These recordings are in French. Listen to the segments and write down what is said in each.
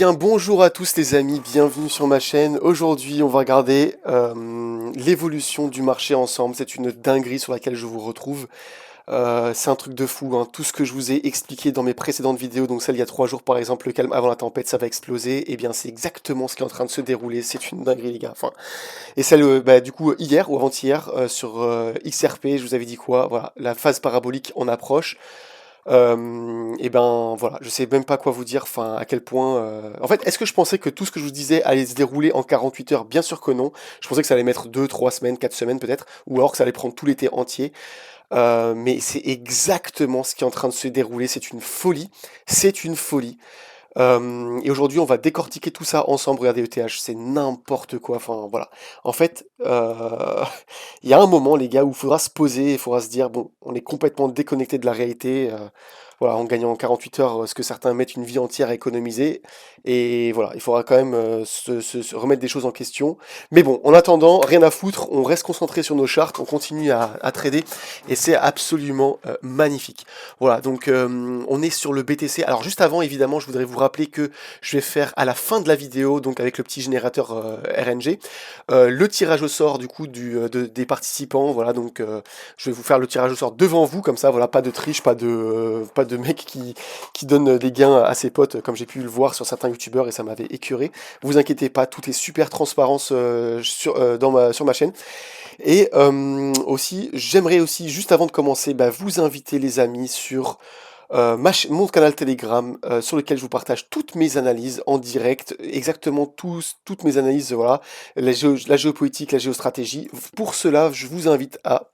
bien, bonjour à tous les amis, bienvenue sur ma chaîne. Aujourd'hui, on va regarder l'évolution du marché ensemble. C'est une dinguerie sur laquelle je vous retrouve. C'est un truc de fou, hein. Tout ce que je vous ai expliqué dans mes précédentes vidéos, donc celle il y a 3 jours par exemple, le calme avant la tempête, ça va exploser. Eh bien, c'est exactement ce qui est en train de se dérouler. C'est une dinguerie, les gars. Enfin, et celle, du coup, hier ou avant-hier, sur XRP, je vous avais dit quoi? Voilà, la phase parabolique en approche. Et ben voilà, je sais même pas quoi vous dire, enfin à quel point. En fait, est-ce que je pensais que tout ce que je vous disais allait se dérouler en 48 heures? Bien sûr que non. Je pensais que ça allait mettre 2, 3 semaines, 4 semaines peut-être, ou alors que ça allait prendre tout l'été entier. Mais c'est exactement ce qui est en train de se dérouler. C'est une folie. C'est une folie. Et aujourd'hui, on va décortiquer tout ça ensemble. Regardez ETH, c'est n'importe quoi. Enfin, voilà. En fait, il y a un moment, les gars, où il faudra se poser, il faudra se dire, bon, on est complètement déconnecté de la réalité. Voilà, en gagnant 48 heures, ce que certains mettent une vie entière à économiser. Et voilà, il faudra quand même se remettre des choses en question. Mais bon, en attendant, rien à foutre, on reste concentré sur nos charts, on continue à trader. Et c'est absolument magnifique. Voilà, donc on est sur le BTC. Alors juste avant, évidemment, je voudrais vous rappeler que je vais faire à la fin de la vidéo, donc avec le petit générateur RNG, le tirage au sort du coup des participants. Voilà, donc je vais vous faire le tirage au sort devant vous, comme ça, voilà, pas de triche, pas de mec qui donne des gains à ses potes, comme j'ai pu le voir sur certains youtubeurs et ça m'avait écœuré. Vous inquiétez pas, tout est super transparent sur ma chaîne. Et aussi, j'aimerais aussi, juste avant de commencer, bah, vous inviter les amis sur mon canal Telegram, sur lequel je vous partage toutes mes analyses en direct, exactement toutes mes analyses, voilà, la géopolitique, la géostratégie. Pour cela, je vous invite à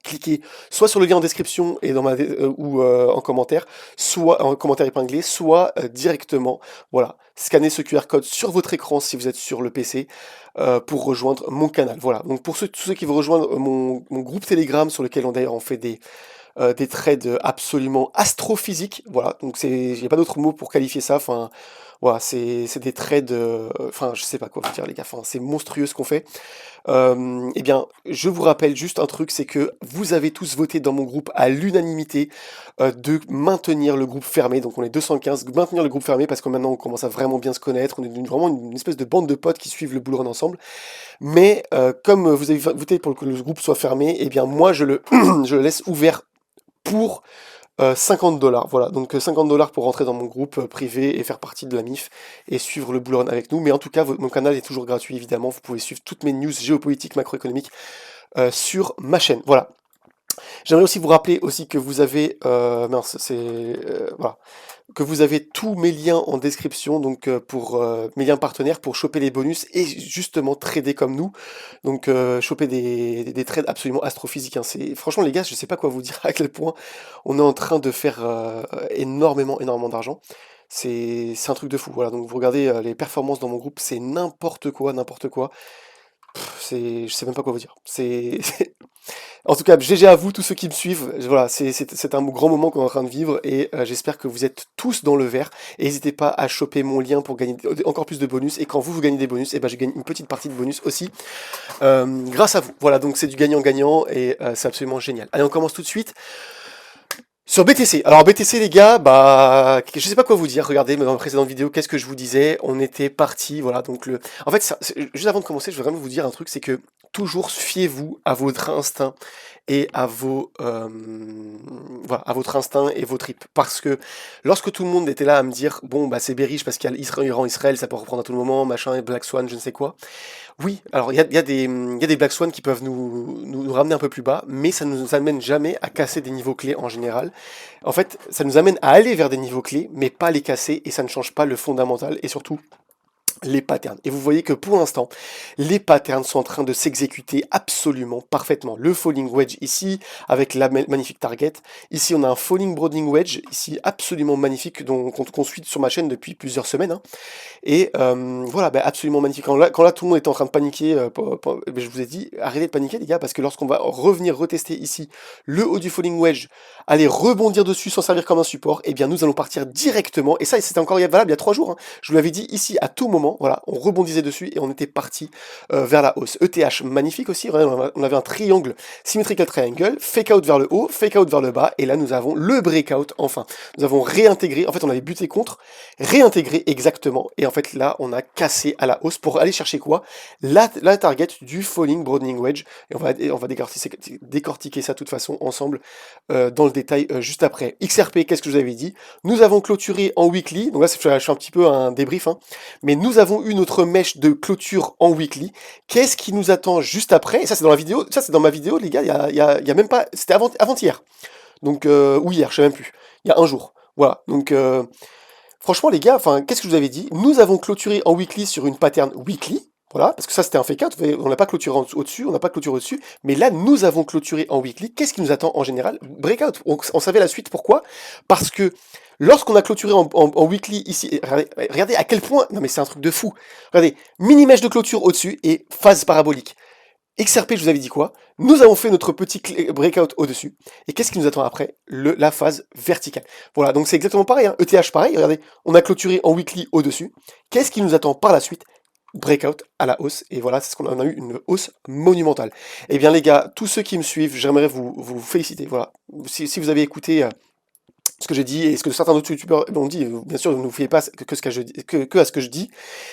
cliquez soit sur le lien en description et ou en commentaire, soit en commentaire épinglé, soit directement, voilà, scannez ce QR code sur votre écran si vous êtes sur le PC pour rejoindre mon canal. Voilà, donc pour tous ceux qui veulent rejoindre mon groupe Telegram sur lequel d'ailleurs on fait des trades absolument astrophysiques, voilà, donc il n'y a pas d'autre mot pour qualifier ça, enfin, voilà, c'est des trades, enfin, je sais pas quoi vous dire les gars, enfin, c'est monstrueux ce qu'on fait. Eh bien, je vous rappelle juste un truc, c'est que vous avez tous voté dans mon groupe à l'unanimité de maintenir le groupe fermé, donc on est 215, maintenir le groupe fermé parce que maintenant on commence à vraiment bien se connaître, on est vraiment une espèce de bande de potes qui suivent le bull run ensemble, mais comme vous avez voté pour que le groupe soit fermé, eh bien moi je le laisse ouvert pour 50 $. Voilà, donc 50 $ pour rentrer dans mon groupe privé et faire partie de la MIF et suivre le bull run avec nous. Mais en tout cas, mon canal est toujours gratuit, évidemment. Vous pouvez suivre toutes mes news géopolitiques, macroéconomiques sur ma chaîne. Voilà. J'aimerais aussi vous rappeler aussi que vous avez, mince, voilà, que vous avez tous mes liens en description, donc pour mes liens partenaires pour choper les bonus et justement trader comme nous, donc choper des trades absolument astrophysiques, hein. Franchement les gars, je sais pas quoi vous dire à quel point on est en train de faire énormément d'argent. C'est un truc de fou. Voilà, donc vous regardez les performances dans mon groupe, c'est n'importe quoi, n'importe quoi. Je sais même pas quoi vous dire. En tout cas, GG à vous, tous ceux qui me suivent. Voilà, c'est un grand moment qu'on est en train de vivre et j'espère que vous êtes tous dans le vert. Et n'hésitez pas à choper mon lien pour gagner encore plus de bonus. Et quand vous gagnez des bonus, et ben je gagne une petite partie de bonus aussi grâce à vous. Voilà, donc c'est du gagnant-gagnant et c'est absolument génial. Allez, on commence tout de suite. Sur BTC. Alors BTC les gars, bah je sais pas quoi vous dire. Regardez, dans la précédente vidéo, qu'est-ce que je vous disais? On était parti, voilà. Donc en fait, juste avant de commencer, je veux vraiment vous dire un truc, c'est que toujours fiez-vous à votre instinct et à voilà, à votre instinct et vos tripes. Parce que lorsque tout le monde était là à me dire, bon bah c'est bearish parce qu'il y a Iran, Israël, ça peut reprendre à tout moment, machin, Black Swan, je ne sais quoi. Oui, alors il y a des Black Swan qui peuvent nous ramener un peu plus bas, mais ça ne nous amène jamais à casser des niveaux clés en général. En fait, ça nous amène à aller vers des niveaux clés, mais pas les casser, et ça ne change pas le fondamental, et surtout les patterns. Et vous voyez que pour l'instant, les patterns sont en train de s'exécuter absolument parfaitement. Le falling wedge ici, avec la magnifique target. Ici, on a un falling broadening wedge, ici absolument magnifique, qu'on suit sur ma chaîne depuis plusieurs semaines, hein. Et voilà, bah, absolument magnifique. Quand là, tout le monde était en train de paniquer, je vous ai dit, arrêtez de paniquer les gars, parce que lorsqu'on va revenir retester ici le haut du falling wedge, aller rebondir dessus sans servir comme un support, eh bien nous allons partir directement, et ça c'était encore valable il y a 3 jours, hein. Je vous l'avais dit ici à tout moment, exactement, voilà, on rebondissait dessus et on était parti vers la hausse. ETH, magnifique aussi, on avait un triangle, symmetrical triangle, fake out vers le haut, fake out vers le bas, et là nous avons le breakout enfin. Nous avons réintégré, en fait on avait buté contre, réintégré exactement, et en fait là on a cassé à la hausse pour aller chercher quoi? La target du falling broadening wedge, et on va décortiquer ça de toute façon ensemble dans le détail juste après. XRP, qu'est-ce que je vous avais dit? Nous avons clôturé en weekly, donc là je fais un petit peu un débrief, hein, mais nous avons eu notre mèche de clôture en weekly. Qu'est-ce qui nous attend juste après? Et ça c'est dans la vidéo, ça c'est dans ma vidéo les gars, il y a même pas, c'était avant-hier, donc ou hier, je sais même plus, il y a un jour, voilà, donc franchement les gars, enfin qu'est-ce que je vous avais dit? Nous avons clôturé en weekly sur une pattern weekly, voilà, parce que ça c'était un fake out, on n'a pas clôturé au-dessus, on n'a pas clôturé au-dessus, mais là nous avons clôturé en weekly. Qu'est-ce qui nous attend en général? Breakout, on savait la suite, pourquoi? Parce que lorsqu'on a clôturé en weekly ici, et regardez à quel point, non mais c'est un truc de fou, regardez, mini mèche de clôture au-dessus et phase parabolique. XRP, je vous avais dit quoi? Nous avons fait notre petit breakout au-dessus. Et qu'est-ce qui nous attend après? La phase verticale. Voilà, donc c'est exactement pareil, hein. ETH pareil, regardez, on a clôturé en weekly au-dessus. Qu'est-ce qui nous attend par la suite? Breakout à la hausse, et voilà, c'est ce qu'on a eu, une hausse monumentale. Eh bien les gars, tous ceux qui me suivent, j'aimerais vous féliciter, voilà. Si vous avez écouté ce que j'ai dit et ce que certains autres youtubeurs m'ont dit, bien sûr, ne vous fiez pas que à ce que je dis,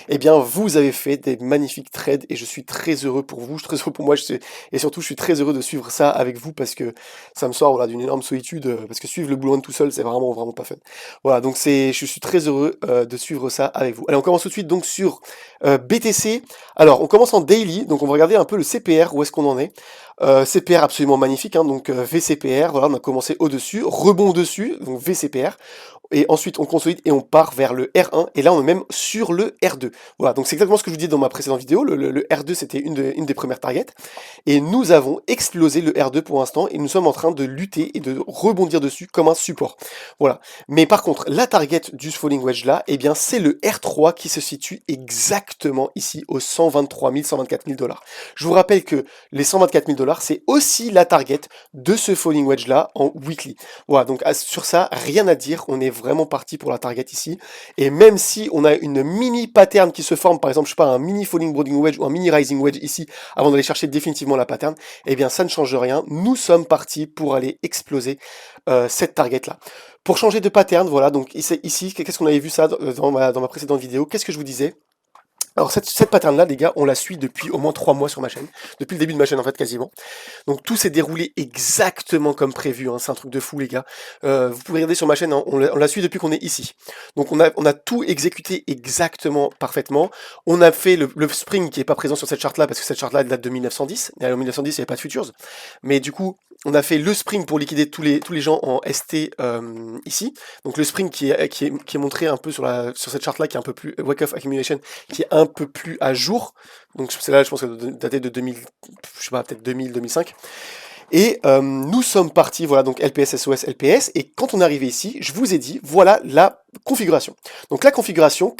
eh bien, vous avez fait des magnifiques trades et je suis très heureux pour vous, je suis très heureux pour moi, et surtout, je suis très heureux de suivre ça avec vous parce que ça me sort voilà, d'une énorme solitude, parce que suivre le boulot tout seul, c'est vraiment pas fun. Voilà, donc je suis très heureux de suivre ça avec vous. Allez, on commence tout de suite donc sur BTC. Alors, on commence en daily, donc on va regarder un peu le CPR, où est-ce qu'on en est. CPR absolument magnifique, hein, donc VCPR, voilà, on a commencé au-dessus, rebond dessus, donc VCPR, et ensuite on consolide et on part vers le R1, et là on est même sur le R2. Voilà, donc c'est exactement ce que je vous disais dans ma précédente vidéo, le R2 c'était une des premières targets, et nous avons explosé le R2 pour l'instant, et nous sommes en train de lutter et de rebondir dessus comme un support. Voilà, mais par contre, la target du falling wedge là, eh bien c'est le R3 qui se situe exactement ici aux 123 000, 124 000 $. Je vous rappelle que les 124 000 $, c'est aussi la target de ce falling wedge là en weekly. Voilà, donc sur ça, rien à dire, on est vraiment parti pour la target ici, et même si on a une mini pattern qui se forme, par exemple, je sais pas, un mini falling broadening wedge ou un mini rising wedge ici, avant d'aller chercher définitivement la pattern, eh bien ça ne change rien, nous sommes partis pour aller exploser cette target là. Pour changer de pattern, voilà, donc ici, qu'est-ce qu'on avait vu ça dans ma précédente vidéo, qu'est-ce que je vous disais? Alors cette pattern-là, les gars, on la suit depuis au moins 3 mois sur ma chaîne, depuis le début de ma chaîne en fait quasiment. Donc tout s'est déroulé exactement comme prévu, hein. C'est un truc de fou les gars. Vous pouvez regarder sur ma chaîne, hein, on la suit depuis qu'on est ici. Donc on a tout exécuté exactement parfaitement. On a fait le spring qui est pas présent sur cette charte-là, parce que cette charte-là date de 1910, et en 1910 il n'y avait pas de futures. Mais du coup, on a fait le spring pour liquider tous les gens en ST ici. Donc le spring qui est montré un peu sur cette charte-là, qui est un peu plus wake off accumulation, qui est un peu plus à jour. Donc c'est là, je pense que daté de 2000, je sais pas, peut-être 2000, 2005. Et nous sommes partis, voilà, donc LPS, SOS, LPS, et quand on est arrivé ici, je vous ai dit, voilà la configuration. Donc la configuration,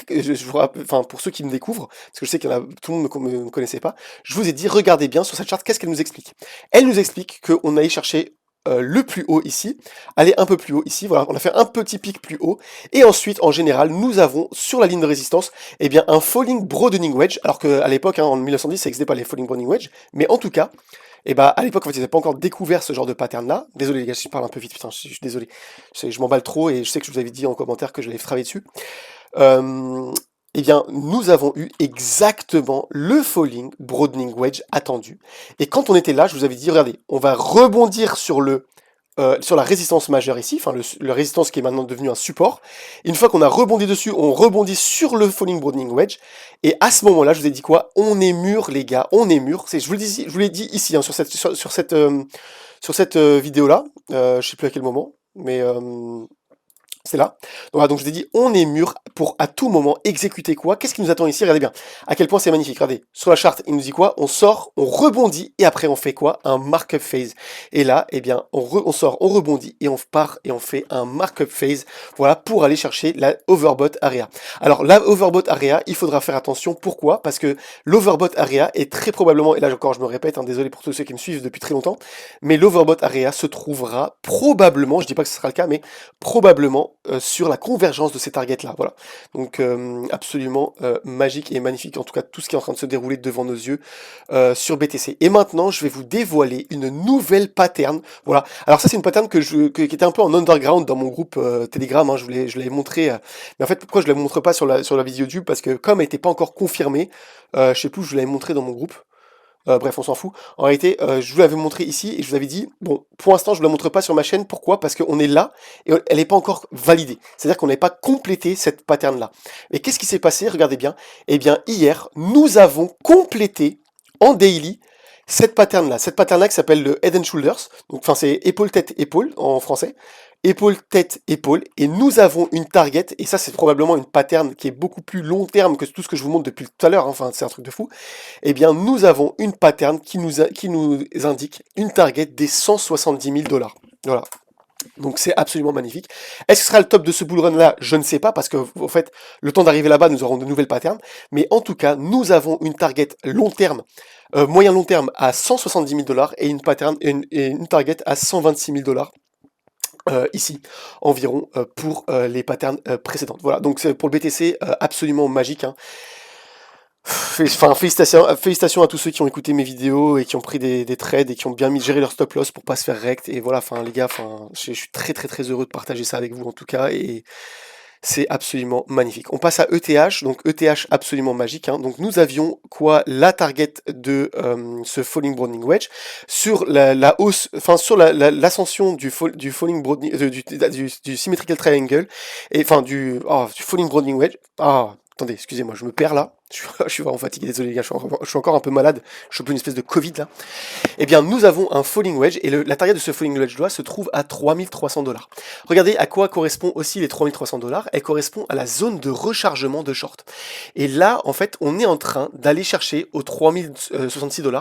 enfin pour ceux qui me découvrent, parce que je sais qu'il y en a, tout le monde ne me connaissait pas, je vous ai dit, regardez bien sur cette charte, qu'est-ce qu'elle nous explique? Elle nous explique qu'on allait chercher le plus haut ici, aller un peu plus haut ici, voilà, on a fait un petit pic plus haut, et ensuite, en général, nous avons, sur la ligne de résistance, eh bien, un falling broadening wedge, alors qu'à l'époque, hein, en 1910, ça n'existait pas les falling broadening wedge, mais en tout cas, et bah à l'époque en fait ils n'avaient pas encore découvert ce genre de pattern là. Désolé les gars, je parle un peu vite, putain, je suis désolé. Je m'emballe trop et je sais que je vous avais dit en commentaire que j'allais travailler dessus. Eh bien, nous avons eu exactement le falling broadening wedge attendu. Et quand on était là, je vous avais dit, regardez, on va rebondir sur la résistance majeure ici, enfin le résistance qui est maintenant devenu un support. Une fois qu'on a rebondi dessus, on rebondit sur le falling broadening wedge. Et à ce moment-là, je vous ai dit quoi? On est mûr, les gars, on est mûr. Je vous l'ai dit ici, hein, sur cette vidéo-là. Je sais plus à quel moment, mais c'est là. Voilà, donc je vous ai dit, on est mûr pour à tout moment exécuter quoi? Qu'est-ce qui nous attend ici? Regardez bien. À quel point c'est magnifique. Regardez. Sur la charte, il nous dit quoi? On sort, on rebondit et après on fait quoi? Un markup phase. Et là, eh bien, on sort, on rebondit et on part et on fait un markup phase. Voilà, pour aller chercher la overbought area. Alors, la overbought area, il faudra faire attention. Pourquoi? Parce que l'overbought area est très probablement, et là encore je me répète, hein, désolé pour tous ceux qui me suivent depuis très longtemps, mais l'overbought area se trouvera probablement, je dis pas que ce sera le cas, mais probablement sur la convergence de ces targets-là. Voilà. Donc absolument magique et magnifique, en tout cas tout ce qui est en train de se dérouler devant nos yeux sur BTC. Et maintenant, je vais vous dévoiler une nouvelle pattern. Voilà. Alors ça, c'est une pattern qui était un peu en underground dans mon groupe Telegram. Hein. Je l'avais montré. Mais en fait, pourquoi je ne la montre pas sur la vidéo YouTube? Parce que comme elle n'était pas encore confirmée, je sais plus où je l'avais montré dans mon groupe. Bref, on s'en fout. En réalité, je vous l'avais montré ici et je vous avais dit, bon, pour l'instant, je ne la montre pas sur ma chaîne. Pourquoi? Parce qu'on est là et elle n'est pas encore validée. C'est-à-dire qu'on n'avait pas complété cette pattern-là. Et qu'est-ce qui s'est passé? Regardez bien. Eh bien, hier, nous avons complété en daily cette pattern-là. Cette pattern-là qui s'appelle le Head and Shoulders. Donc, enfin, c'est épaule, tête, épaule en français. Épaule, tête, épaule, et nous avons une target, et ça c'est probablement une pattern qui est beaucoup plus long terme que tout ce que je vous montre depuis tout à l'heure, hein, enfin c'est un truc de fou. Eh bien nous avons une pattern qui nous indique une target des 170 000 $. Voilà. Donc c'est absolument magnifique. Est-ce que ce sera le top de ce bull run là? Je ne sais pas, parce que en fait, le temps d'arriver là-bas, nous aurons de nouvelles patterns. Mais en tout cas, nous avons une target long terme, moyen long terme à 170 000 $ et une pattern et une target à 126 000 $. Ici environ pour les patterns précédentes. Voilà, donc c'est pour le BTC absolument magique. Hein. Enfin, félicitations à tous ceux qui ont écouté mes vidéos et qui ont pris des trades et qui ont bien géré leur stop loss pour pas se faire rect. Et voilà, enfin les gars, je suis très très très heureux de partager ça avec vous en tout cas. Et c'est absolument magnifique. On passe à ETH, donc ETH absolument magique. Hein. Donc nous avions quoi? La target de ce falling broadening wedge sur la hausse, enfin sur l'ascension du falling broadening, du symmetrical triangle et enfin du falling broadening wedge. Ah, attendez, excusez-moi, je me perds là. Je suis vraiment fatigué, désolé les gars, je suis encore un peu malade. Je suis un peu une espèce de Covid là. Eh bien, nous avons un falling wedge et la target de ce falling wedge là se trouve à 3300 $. Regardez à quoi correspond aussi les 3300 $. Elle correspond à la zone de rechargement de short. Et là, en fait, on est en train d'aller chercher aux 3066 $,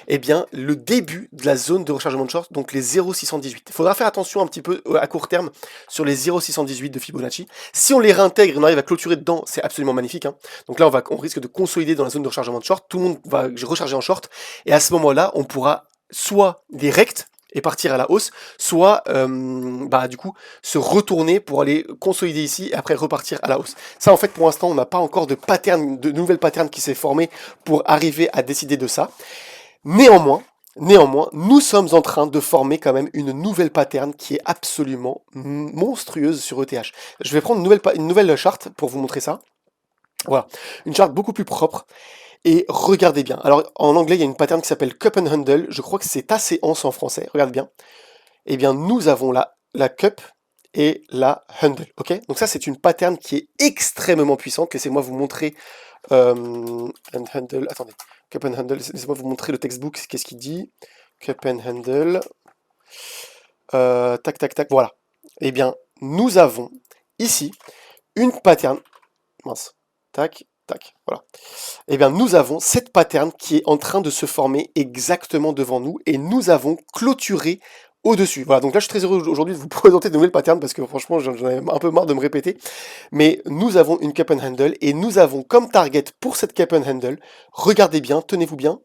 eh bien, le début de la zone de rechargement de short, donc les 0,618. Il faudra faire attention un petit peu à court terme sur les 0,618 de Fibonacci. Si on les réintègre et on arrive à clôturer dedans, c'est absolument magnifique. Hein. Donc là, on risque de consolider dans la zone de rechargement de short. Tout le monde va recharger en short. Et à ce moment-là, on pourra soit des rects et partir à la hausse, soit du coup se retourner pour aller consolider ici et après repartir à la hausse. Ça en fait pour l'instant on n'a pas encore de pattern, de nouvelles patterns qui s'est formé pour arriver à décider de ça. Néanmoins, nous sommes en train de former quand même une nouvelle pattern qui est absolument monstrueuse sur ETH. Je vais prendre une nouvelle charte pour vous montrer ça. Voilà, une charte beaucoup plus propre. Et regardez bien. Alors, en anglais, il y a une pattern qui s'appelle Cup and Handle. Je crois que c'est assez séance en français. Regardez bien. Eh bien, nous avons la Cup et la Handle. Ok? Donc ça, c'est une pattern qui est extrêmement puissante. Laissez-moi vous montrer and Handle. Attendez. Cup and Handle. Laissez-moi vous montrer le textbook. Qu'est-ce qu'il dit? Cup and Handle. Tac, tac, tac. Voilà. Eh bien, nous avons ici une pattern. Mince. Tac. Tac, voilà. Eh bien, nous avons cette pattern qui est en train de se former exactement devant nous et nous avons clôturé au-dessus. Voilà, donc là, je suis très heureux aujourd'hui de vous présenter de nouvelles patterns parce que franchement, j'en ai un peu marre de me répéter. Mais nous avons une Cup and Handle et nous avons comme target pour cette Cup and Handle, regardez bien, tenez-vous bien,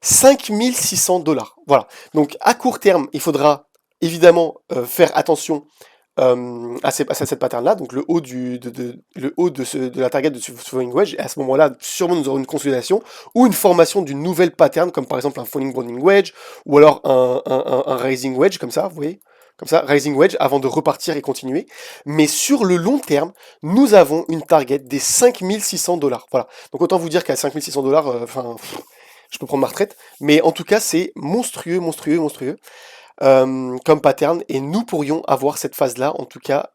5600 $. Voilà, donc à court terme, il faudra évidemment faire attention à cette pattern-là, donc le haut de la target de ce falling wedge, et à ce moment-là, sûrement nous aurons une consolidation ou une formation d'une nouvelle pattern, comme par exemple un falling broadening wedge, ou alors un rising wedge, comme ça, vous voyez, comme ça, rising wedge, avant de repartir et continuer. Mais sur le long terme, nous avons une target des 5600 $. Voilà. Donc autant vous dire qu'à 5600 $, je peux prendre ma retraite, mais en tout cas, c'est monstrueux, monstrueux, monstrueux. Comme pattern, et nous pourrions avoir cette phase-là, en tout cas,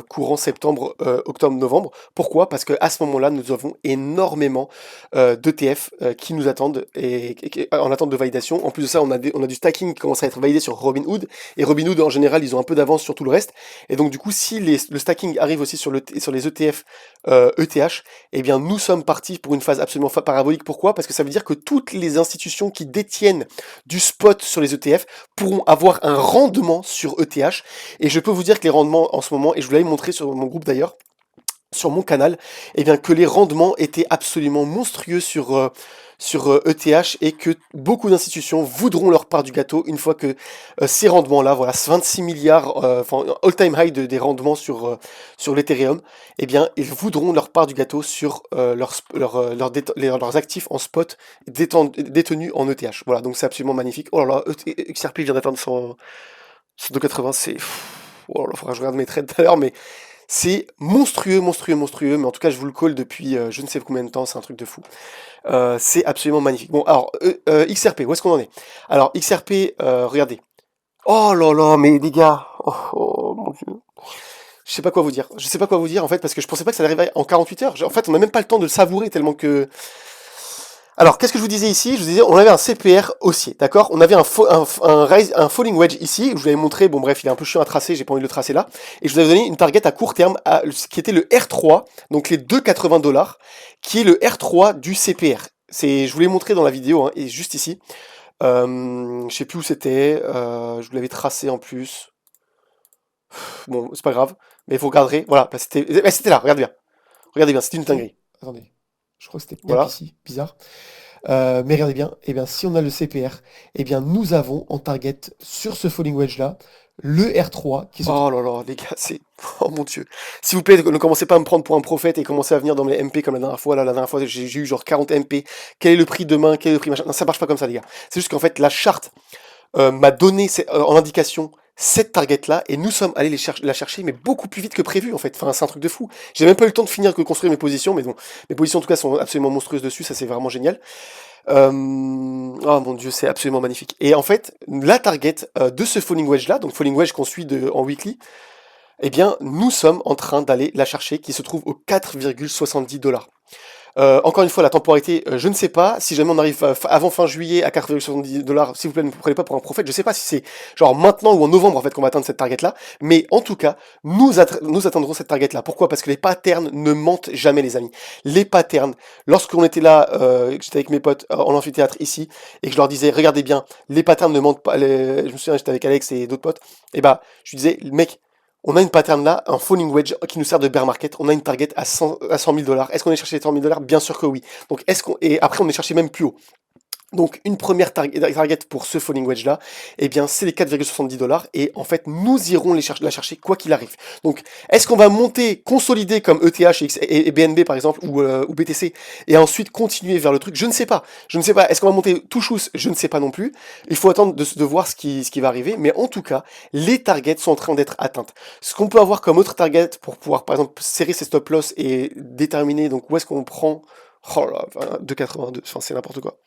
courant septembre, octobre, novembre. Pourquoi? Parce qu'à ce moment-là, nous avons énormément d'ETF qui nous attendent et en attente de validation. En plus de ça, on a du stacking qui commence à être validé sur Robinhood, et Robinhood, en général, ils ont un peu d'avance sur tout le reste. Et donc, du coup, si le stacking arrive aussi sur les ETF ETH, eh bien, nous sommes partis pour une phase absolument parabolique. Pourquoi? Parce que ça veut dire que toutes les institutions qui détiennent du spot sur les ETF pourront avoir un rendement sur ETH. Et je peux vous dire que les rendements en ce moment, et je vous l'avais montré sur mon groupe d'ailleurs, sur mon canal, eh bien que les rendements étaient absolument monstrueux sur ETH et que beaucoup d'institutions voudront leur part du gâteau une fois que ces rendements-là, voilà, 26 milliards, enfin all-time high des rendements sur l'Ethereum, eh bien ils voudront leur part du gâteau sur leurs actifs en spot détenus en ETH. Voilà, donc c'est absolument magnifique. Oh là là, XRP vient d'atteindre 180, c'est... Oh là là, faudra que je regarde mes trades tout à l'heure, mais c'est monstrueux, monstrueux, monstrueux, mais en tout cas, je vous le call depuis je ne sais combien de temps, c'est un truc de fou. C'est absolument magnifique. Bon, alors, XRP, où est-ce qu'on en est? Alors, XRP, regardez. Oh là là, mais les gars, oh mon Dieu. Je sais pas quoi vous dire. Je sais pas quoi vous dire, en fait, parce que je pensais pas que ça arriverait en 48 heures. En fait, on n'a même pas le temps de le savourer tellement que... Alors, qu'est-ce que je vous disais ici? Je vous disais, on avait un CPR haussier, d'accord? On avait un falling wedge ici, je vous l'avais montré, bon bref, il est un peu chiant à tracer, j'ai pas envie de le tracer là. Et je vous avais donné une target à court terme, qui était le R3, donc les 2,80 $, qui est le R3 du CPR. Je vous l'ai montré dans la vidéo, hein, et juste ici. Je sais plus où c'était, je vous l'avais tracé en plus. Bon, c'est pas grave, mais vous regarderez, voilà, bah, c'était là, regardez bien, c'était une Ok, dinguerie. attendez. Je crois que c'était Cap Voilà. ici, bizarre. Mais regardez bien, eh bien, si on a le CPR, eh bien, nous avons en target sur ce falling wedge là le R3 qui se trouve. Oh là là, les gars, c'est... Oh mon Dieu. S'il vous plaît, ne commencez pas à me prendre pour un prophète et commencez à venir dans mes MP comme la dernière fois. Là, la dernière fois, j'ai eu genre 40 MP. Quel est le prix demain? Quel est le prix machin? Non, ça marche pas comme ça, les gars. C'est juste qu'en fait, la charte m'a donné en indication cette target-là et nous sommes allés la chercher, mais beaucoup plus vite que prévu, en fait. Enfin, c'est un truc de fou. J'ai même pas eu le temps de finir de construire mes positions, mais bon, mes positions, en tout cas, sont absolument monstrueuses dessus. Ça, c'est vraiment génial. Oh mon dieu, c'est absolument magnifique. Et en fait, la target de ce falling wedge là, donc falling wedge qu'on suit en weekly, eh bien, nous sommes en train d'aller la chercher, qui se trouve aux 4,70 $. Encore une fois, la temporalité, je ne sais pas. Si jamais on arrive avant fin juillet à 4,70 $, s'il vous plaît, ne me prenez pas pour un prophète. Je ne sais pas si c'est genre maintenant ou en novembre en fait qu'on va atteindre cette target-là. Mais en tout cas, nous atteindrons cette target-là. Pourquoi? Parce que les patterns ne mentent jamais, les amis. Les patterns, lorsqu'on était là, j'étais avec mes potes en amphithéâtre ici, et que je leur disais, regardez bien, les patterns ne mentent pas. Je me souviens, j'étais avec Alex et d'autres potes. Et bah, je lui disais, mec, on a une pattern là, un falling wedge qui nous sert de bear market. On a une target à 100 000 $. Est-ce qu'on est cherché les 100 000 $? Bien sûr que oui. Donc, et après, on est cherché même plus haut. Donc, une première target pour ce falling wedge là, eh bien, c'est les 4,70 $. Et en fait, nous irons la chercher quoi qu'il arrive. Donc, est-ce qu'on va monter, consolider comme ETH et BNB par exemple, ou BTC, et ensuite continuer vers le truc? Je ne sais pas. Je ne sais pas. Est-ce qu'on va monter tout chousse? Je ne sais pas non plus. Il faut attendre de voir ce qui va arriver. Mais en tout cas, les targets sont en train d'être atteintes. Ce qu'on peut avoir comme autre target pour pouvoir, par exemple, serrer ses stop loss et déterminer donc où est-ce qu'on prend. Oh là, 2,82, enfin c'est n'importe quoi.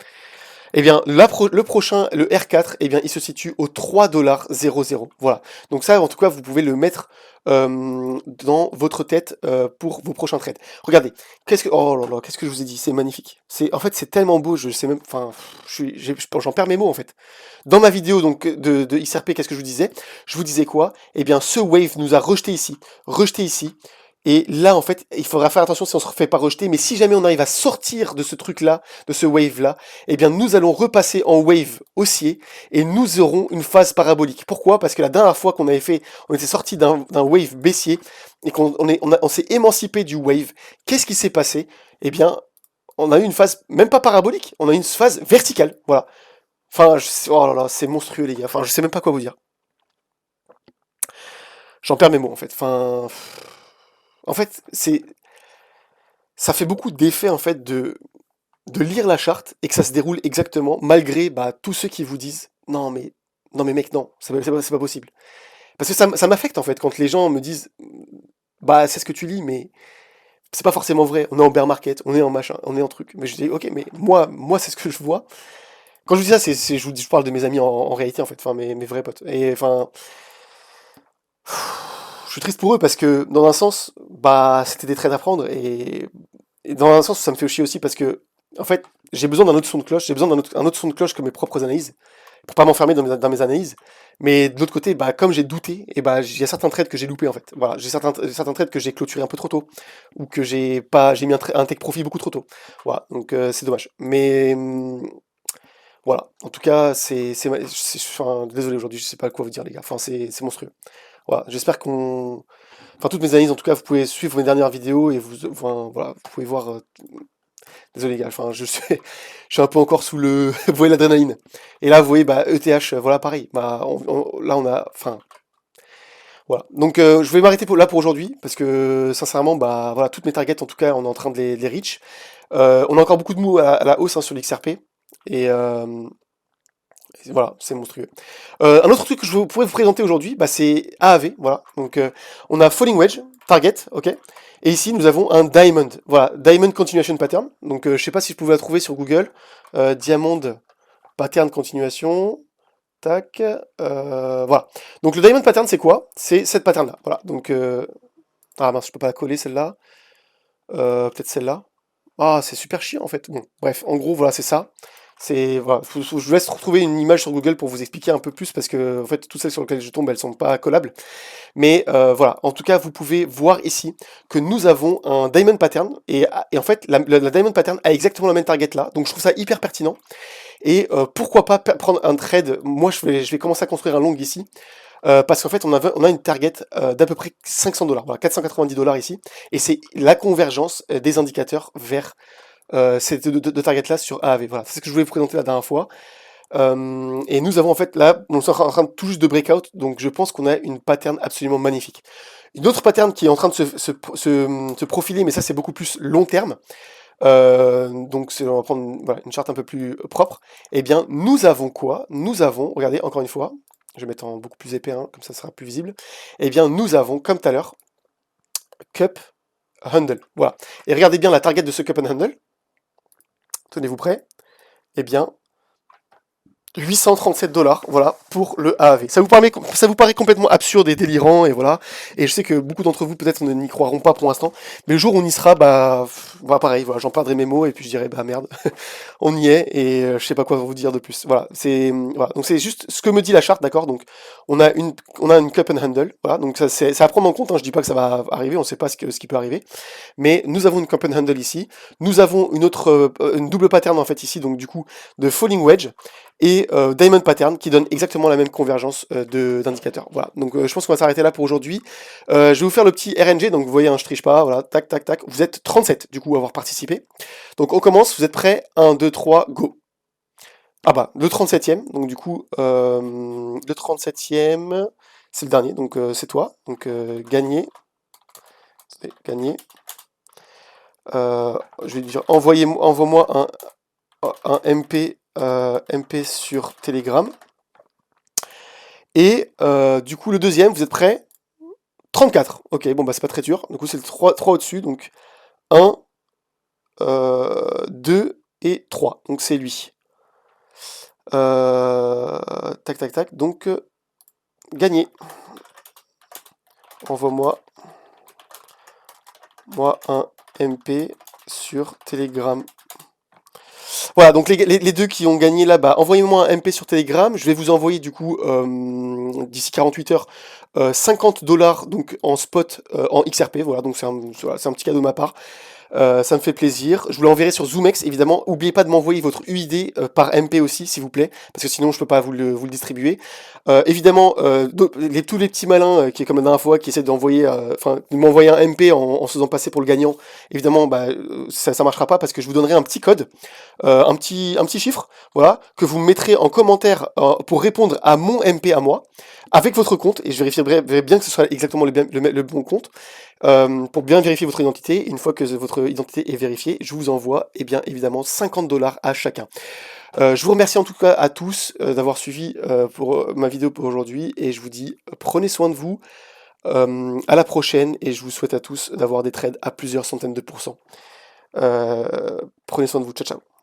Eh bien, le prochain, le R4, eh bien, il se situe au 3,00 $. Voilà. Donc ça, en tout cas, vous pouvez le mettre dans votre tête pour vos prochains trades. Regardez, oh là là, qu'est-ce que je vous ai dit? C'est magnifique. En fait, c'est tellement beau, je sais même, enfin, j'en perds mes mots en fait. Dans ma vidéo donc de XRP, qu'est-ce que je vous disais? Je vous disais quoi? Eh bien, ce wave nous a rejeté ici. Et là, en fait, il faudra faire attention si on se refait pas rejeter. Mais si jamais on arrive à sortir de ce truc-là, de ce wave-là, eh bien, nous allons repasser en wave haussier et nous aurons une phase parabolique. Pourquoi? Parce que la dernière fois qu'on avait fait, on était sorti d'un wave baissier et on s'est émancipé du wave. Qu'est-ce qui s'est passé? Eh bien, on a eu une phase, même pas parabolique, on a eu une phase verticale. Voilà. Enfin, oh là là, c'est monstrueux, les gars. Enfin, je sais même pas quoi vous dire. J'en perds mes mots, en fait. Enfin, en fait, ça fait beaucoup d'effet, en fait, de lire la charte et que ça se déroule exactement, malgré bah, tous ceux qui vous disent non mais mec, non, c'est pas possible. Parce que ça m'affecte en fait quand les gens me disent bah c'est ce que tu lis, mais c'est pas forcément vrai. On est en bear market, on est en machin, on est en truc. Mais je dis ok, mais moi c'est ce que je vois. Quand je vous dis ça, je parle de mes amis en réalité en fait, enfin mes vrais potes. Et enfin, je suis triste pour eux parce que dans un sens, bah c'était des traits à prendre et dans un sens ça me fait chier aussi parce que en fait j'ai besoin d'un autre son de cloche, j'ai besoin un autre son de cloche que mes propres analyses pour pas m'enfermer dans mes analyses. Mais de l'autre côté, bah comme j'ai douté, et bah il y a certains trades que j'ai loupés en fait. Voilà, j'ai certains trades que j'ai clôturés un peu trop tôt ou que j'ai mis un take profit beaucoup trop tôt. Voilà, donc c'est dommage. Mais voilà, en tout cas, enfin, désolé aujourd'hui, je sais pas quoi vous dire les gars. Enfin, c'est monstrueux. Voilà, j'espère qu'on enfin toutes mes analyses en tout cas, vous pouvez suivre mes dernières vidéos et enfin, voilà, vous pouvez voir. Désolé les gars, enfin je suis un peu encore sous le, vous voyez l'adrénaline. Et là vous voyez bah ETH, voilà pareil. Bah là on a, enfin voilà. Donc je vais m'arrêter là pour aujourd'hui parce que sincèrement bah voilà toutes mes targets en tout cas on est en train de les reach. On a encore beaucoup de mou à la hausse hein, sur l'XRP et voilà, c'est monstrueux. Un autre truc que pourrais vous présenter aujourd'hui, bah, c'est AAV, voilà. Donc on a Falling Wedge, Target, ok. Et ici nous avons un Diamond, voilà, Diamond Continuation Pattern. Donc je sais pas si je pouvais la trouver sur Google. Diamond Pattern Continuation. Tac, voilà. Donc le Diamond Pattern c'est quoi? C'est cette pattern là, voilà. Donc ah mince, je peux pas la coller celle-là. Peut-être celle-là. Ah, c'est super chiant en fait. Bon, bref, en gros, voilà, c'est ça. C'est voilà, je vous laisse retrouver une image sur Google pour vous expliquer un peu plus parce que en fait, toutes celles sur lesquelles je tombe, elles sont pas collables. Mais voilà, en tout cas, vous pouvez voir ici que nous avons un Diamond Pattern et en fait, la Diamond Pattern a exactement la même target là. Donc je trouve ça hyper pertinent. Et pourquoi pas prendre un trade? Moi, je vais commencer à construire un long ici. Parce qu'en fait, on a une target d'à peu près 500 $, voilà, 490 $ ici, et c'est la convergence des indicateurs vers ces deux targets-là sur AAV. Voilà, c'est ce que je voulais vous présenter la dernière fois. Et nous avons en fait là, on est en train tout juste de breakout, donc je pense qu'on a une pattern absolument magnifique. Une autre pattern qui est en train de se profiler, mais ça c'est beaucoup plus long terme. Donc on va prendre voilà, une charte un peu plus propre. Eh bien, nous avons quoi? Nous avons, regardez encore une fois, je vais mettre en beaucoup plus épais, hein, comme ça sera plus visible. Eh bien, nous avons, comme tout à l'heure, Cup Handle. Voilà. Et regardez bien la target de ce Cup and Handle. Tenez-vous prêts. Eh bien, 837 $, voilà, pour le AAV. Ça vous paraît complètement absurde et délirant, et voilà. Et je sais que beaucoup d'entre vous, peut-être, n'y croiront pas pour l'instant. Mais le jour où on y sera, bah, voilà, pareil, voilà, j'en perdrai mes mots, et puis je dirai, bah merde, on y est, et je sais pas quoi vous dire de plus. Voilà, voilà. Donc c'est juste ce que me dit la charte, d'accord. Donc on a une cup and handle, voilà. Donc ça, c'est à prendre en compte, hein. Je dis pas que ça va arriver, on sait pas ce qui peut arriver. Mais nous avons une cup and handle ici. Nous avons une double pattern, en fait, ici, donc du coup, de falling wedge et Diamond Pattern qui donne exactement la même convergence d'indicateurs. Voilà, donc je pense qu'on va s'arrêter là pour aujourd'hui. Je vais vous faire le petit RNG, donc vous voyez, hein, je triche pas, voilà, tac, tac, tac. Vous êtes 37 du coup à avoir participé. Donc on commence, vous êtes prêts? 1, 2, 3, go. Ah bah, le 37e, donc du coup, le 37e, c'est le dernier, donc c'est toi. Donc gagné. Gagné. Je vais dire, envoie-moi un MP. MP sur Telegram. Et du coup, le deuxième, vous êtes prêts? 34. Ok, bon, bah, c'est pas très dur. Du coup, c'est le 3 au-dessus. Donc, 1, 2 et 3. Donc, c'est lui. Tac, tac, tac. Donc, gagné. Envoie-moi un MP sur Telegram. Voilà, donc les deux qui ont gagné là, bah, envoyez-moi un MP sur Telegram. Je vais vous envoyer du coup, d'ici 48 heures, 50 $ donc en spot, en XRP. Voilà, donc voilà, c'est un petit cadeau de ma part. Ça me fait plaisir. Je vous l'enverrai sur ZoomX, évidemment. N'oubliez pas de m'envoyer votre UID par MP aussi, s'il vous plaît, parce que sinon je peux pas vous le distribuer. Évidemment, tous les petits malins qui est comme la dernière fois, qui essaient d'envoyer, de m'envoyer un MP en se faisant passer pour le gagnant. Évidemment, bah, ça marchera pas parce que je vous donnerai un petit code, un petit chiffre, voilà, que vous mettrez en commentaire pour répondre à mon MP à moi, avec votre compte, et je vérifierai bien que ce soit exactement le bon compte. Pour bien vérifier votre identité. Une fois que votre identité est vérifiée, je vous envoie, eh bien évidemment, 50 $ à chacun. Je vous remercie en tout cas à tous d'avoir suivi pour ma vidéo pour aujourd'hui, et je vous dis prenez soin de vous, à la prochaine, et je vous souhaite à tous d'avoir des trades à plusieurs centaines de pourcents. Prenez soin de vous, ciao ciao.